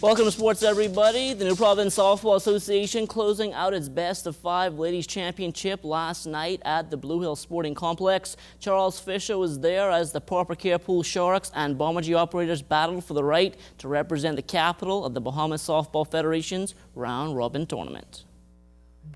Welcome to sports, everybody. The New Providence Softball Association closing out its best of 5 ladies championship last night at the Blue Hill Sporting Complex. Charles Fisher was there as the Proper Care Pool Sharks and Beneby operators battled for the right to represent the capital of the Bahamas Softball Federation's round-robin tournament.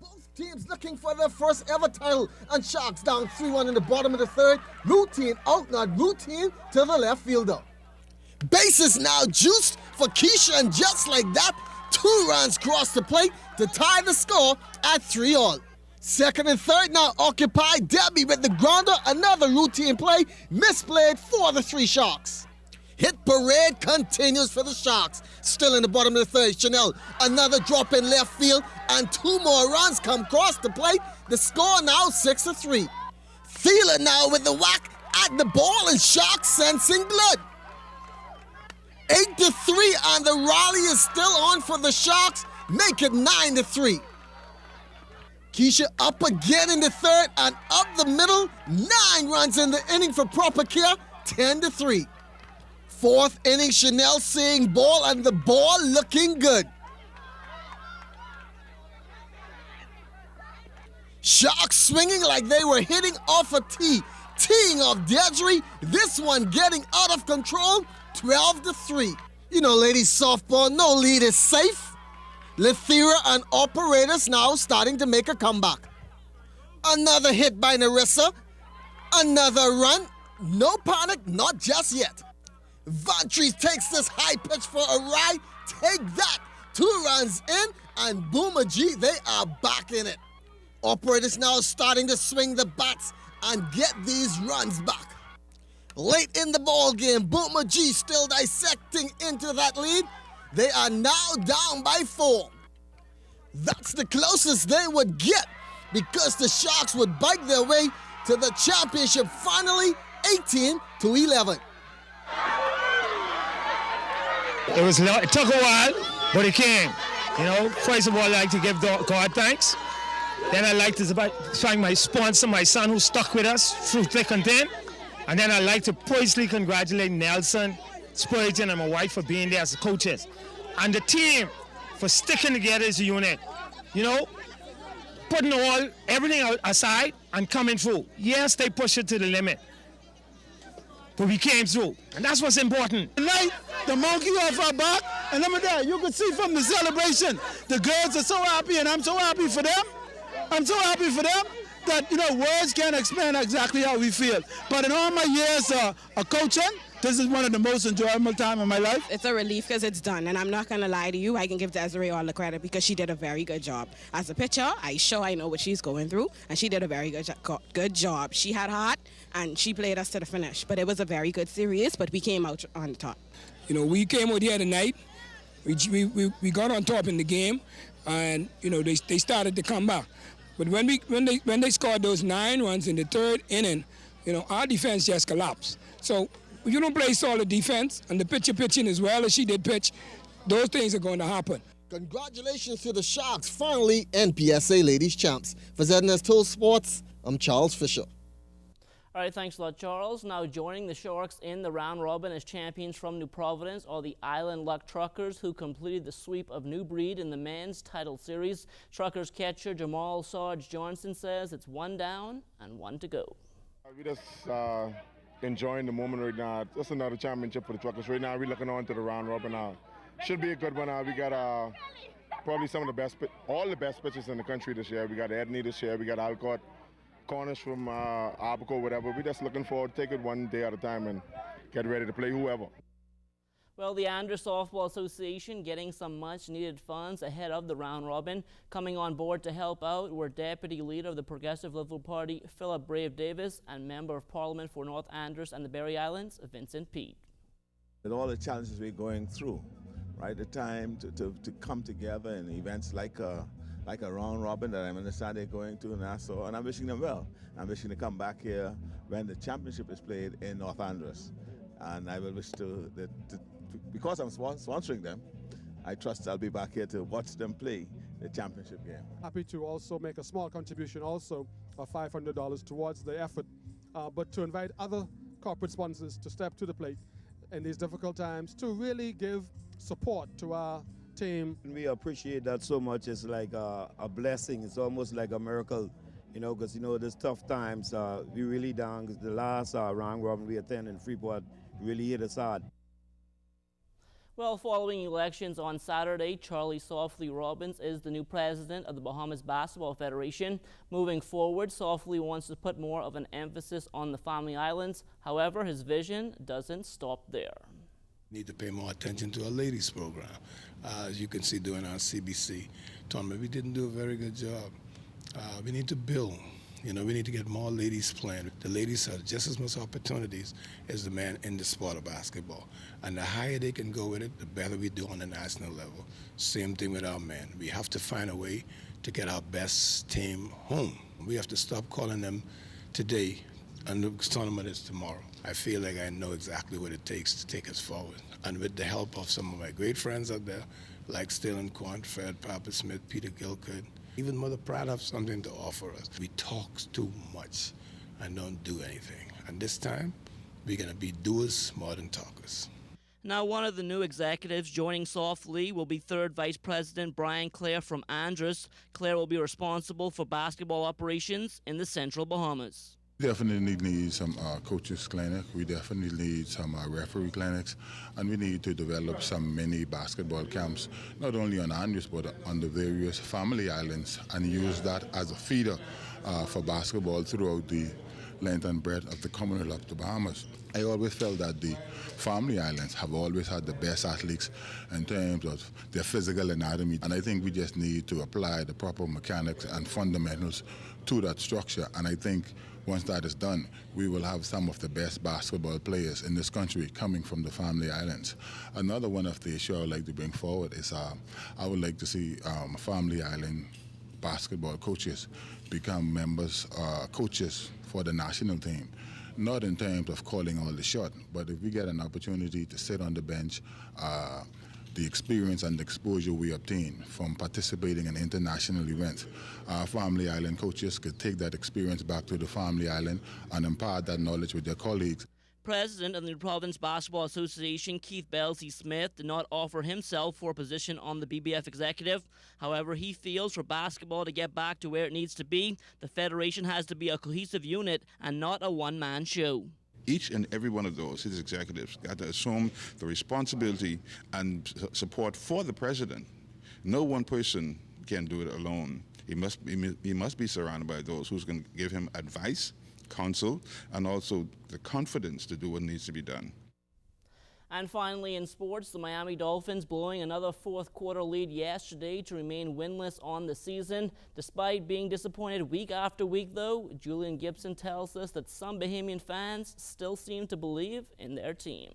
Both teams looking for their first ever title, and Sharks down 3-1 in the bottom of the third. Routine out, not routine to the left fielder. Base is now juiced for Keisha, and just like that, 2 runs cross the plate to tie the score at 3-all. Second and third now occupied. Debbie with the grounder, another routine play, misplayed for the 3 Sharks. Hit parade continues for the Sharks. Still in the bottom of the third, Chanel, another drop in left field, and 2 more runs come across the plate. The score now 6-3. Thieler now with the whack at the ball, and Sharks sensing blood. 8-3, and the rally is still on for the Sharks, make it 9-3. Keisha up again in the third, and up the middle, 9 runs in the inning for Proper Care, 10-3. Fourth inning, Chanel seeing ball, and the ball looking good. Sharks swinging like they were hitting off a tee. Teeing off Desiree, this one getting out of control, 12-3. You know, ladies softball, no lead is safe. Lethera and operators now starting to make a comeback. Another hit by Narissa. Another run. No panic, not just yet. Vantries takes this high pitch for a ride. Take that. 2 runs in, and Boomer G, they are back in it. Operators now starting to swing the bats and get these runs back. Late in the ball game, Boomer G still dissecting into that lead. They are now down by 4. That's the closest they would get, because the Sharks would bike their way to the championship finally, 18-11. It took a while, but it came. You know, first of all, I'd like to give God thanks. Then I'd like to thank my sponsor, my son, who stuck with us through thick and thin. And then I'd like to personally congratulate Nelson, Spurgeon, and my wife for being there as coaches. And the team for sticking together as a unit. You know, putting everything aside and coming through. Yes, they pushed it to the limit, but we came through. And that's what's important. Tonight, the monkey off our back, and let me tell you, you can see from the celebration, the girls are so happy, and I'm so happy for them. I'm so happy for them that, you know, words can't explain exactly how we feel. But in all my years of coaching, this is one of the most enjoyable times of my life. It's a relief because it's done, and I'm not going to lie to you. I can give Desiree all the credit because she did a very good job. As a pitcher, I know what she's going through, and she did a very good job. She had heart, and she played us to the finish. But it was a very good series, but we came out on top. You know, we came out here tonight. We got on top in the game, and, you know, they started to come back. But when they scored those 9 runs in the third inning, you know, our defense just collapsed. So if you don't play solid defense, and the pitcher pitching as well as she did pitch, those things are going to happen. Congratulations to the Sharks, finally N.P.B.A ladies champs. For ZNS Tool Sports, I'm Charles Fisher. All right, thanks a lot, Charles. Now joining the Sharks in the round-robin as champions from New Providence are the Island Luck Truckers, who completed the sweep of New Breed in the men's title series. Truckers catcher Jamal Sarge Johnson says it's 1 down and 1 to go. We just enjoying the moment right now. Just another championship for the Truckers. Right now, we're looking on to the round-robin. Should be a good one. We got probably some of the best, all the best pitchers in the country this year. We got Edney this year. We got Alcott. Corners from Abaco, whatever. We're just looking forward to take it one day at a time and get ready to play whoever. Well, the Andrews Softball Association getting some much-needed funds ahead of the round-robin. Coming on board to help out were Deputy Leader of the Progressive Liberal Party, Philip Brave Davis, and Member of Parliament for North Andros and the Berry Islands, Vincent P. With all the challenges we're going through, right, the time to come together in events like a round robin that I understand they're going to Nassau, and I'm wishing them well. I'm wishing to come back here when the championship is played in North Andros. And I will wish because I'm sponsoring them, I trust I'll be back here to watch them play the championship game. Happy to also make a small contribution also of $500 towards the effort, but to invite other corporate sponsors to step to the plate in these difficult times to really give support to our team. We appreciate that so much. It's like a blessing. It's almost like a miracle, you know, because, you know, there's tough times. We really down because the last round robin we attended in Freeport really hit us hard. Well, following elections on Saturday, Charlie Softly Robbins is the new president of the Bahamas Basketball Federation. Moving forward, Softly wants to put more of an emphasis on the Family Islands. However, his vision doesn't stop there. Need to pay more attention to our ladies program. As you can see during our CBC tournament, we didn't do a very good job. We need to build. You know, we need to get more ladies playing. The ladies have just as much opportunities as the men in the sport of basketball. And the higher they can go with it, the better we do on the national level. Same thing with our men. We have to find a way to get our best team home. We have to stop calling them today and the tournament is tomorrow. I feel like I know exactly what it takes to take us forward. And with the help of some of my great friends out there, like Stellan Quant, Fred Papa Smith, Peter Gilcourt, even Mother Pratt have something to offer us. We talk too much and don't do anything. And this time, we're going to be doers more than talkers. Now, one of the new executives joining Softly will be third Vice President Brian Cleare from Andros. Cleare will be responsible for basketball operations in the Central Bahamas. We definitely need some coaches clinic. We definitely need some referee clinics, and we need to develop some mini basketball camps, not only on Andros but on the various family islands, and use that as a feeder for basketball throughout the length and breadth of the Commonwealth of the Bahamas. I always felt that the family islands have always had the best athletes in terms of their physical anatomy, and I think we just need to apply the proper mechanics and fundamentals to that structure, and I think once that is done, we will have some of the best basketball players in this country coming from the family islands. Another one of the issues I would like to bring forward is I would like to see family island basketball coaches become members, coaches for the national team. Not in terms of calling all the shot, but if we get an opportunity to sit on the bench, the experience and the exposure we obtain from participating in international events, our family island coaches could take that experience back to the family island and impart that knowledge with their colleagues. President of the New Province Basketball Association, Keith Belsey Smith, did not offer himself for a position on the BBF executive. However, he feels for basketball to get back to where it needs to be, the Federation has to be a cohesive unit and not a one-man show. Each and every one of those, his executives, got to assume the responsibility and support for the president. No one person can do it alone. He must be surrounded by those who's going to give him advice, counsel, and also the confidence to do what needs to be done. And finally in sports, the Miami Dolphins blowing another fourth quarter lead yesterday to remain winless on the season. Despite being disappointed week after week though, Julian Gibson tells us that some Bahamian fans still seem to believe in their team.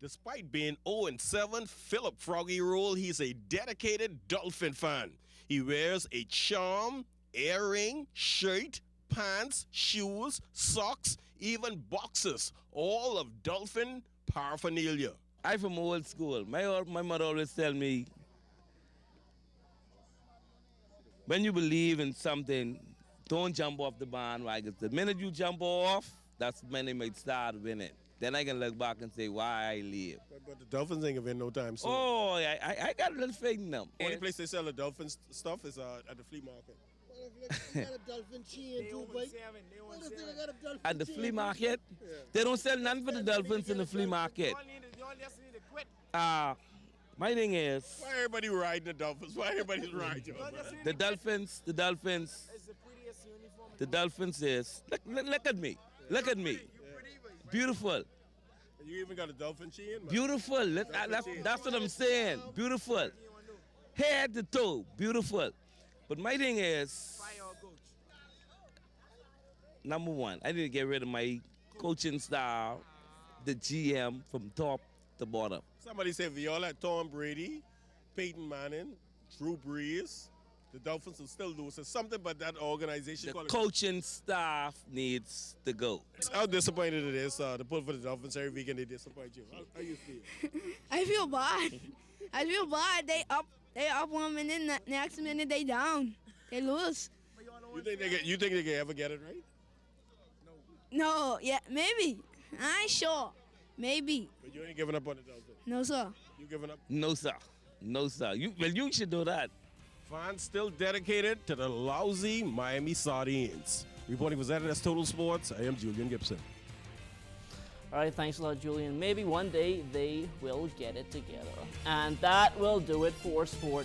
Despite being 0-7, Philip Froggie Rolle, he's a dedicated Dolphin fan. He wears a charm, earring, shirt, pants, shoes, socks, even boxes, all of Dolphin paraphernalia. I'm from old school. My mother always tell me, when you believe in something, don't jump off the bandwagon. The minute you jump off, that's when they might start winning. Then I can look back and say why I live. But the Dolphins ain't gonna win no time soon. Oh, I got a little faith in them. Only place they sell the Dolphin stuff is at the flea market. At the flea market? Yeah. They don't sell none for the Dolphins in the flea market. My thing is... Why everybody riding the Dolphins? Why everybody's riding? The Dolphins is... Look at me. Look at me. Beautiful. You even got a Dolphin chin? Beautiful. That's what I'm saying. Beautiful. Head to toe. Beautiful. But my thing is, number one, I need to get rid of my coaching style, the GM from top to bottom. Somebody said if y'all had Tom Brady, Peyton Manning, Drew Brees, the Dolphins will still do something, but that organization... The coaching staff needs to go. How disappointed it is to pull for the Dolphins every weekend they disappoint you. How you feel? I feel bad. I feel bad. They up 1 minute, next minute they down. They lose. You think they can ever get it right? No, yeah, maybe. I ain't sure. Maybe. But you ain't giving up on the Dolphins. No, sir. You giving up? No, sir. No, sir. You should do that. Fans still dedicated to the lousy Miami Sardines. Reporting for ZNS Total Sports, I am Julian Gibson. All right, thanks a lot, Julian. Maybe one day they will get it together. And that will do it for Sport.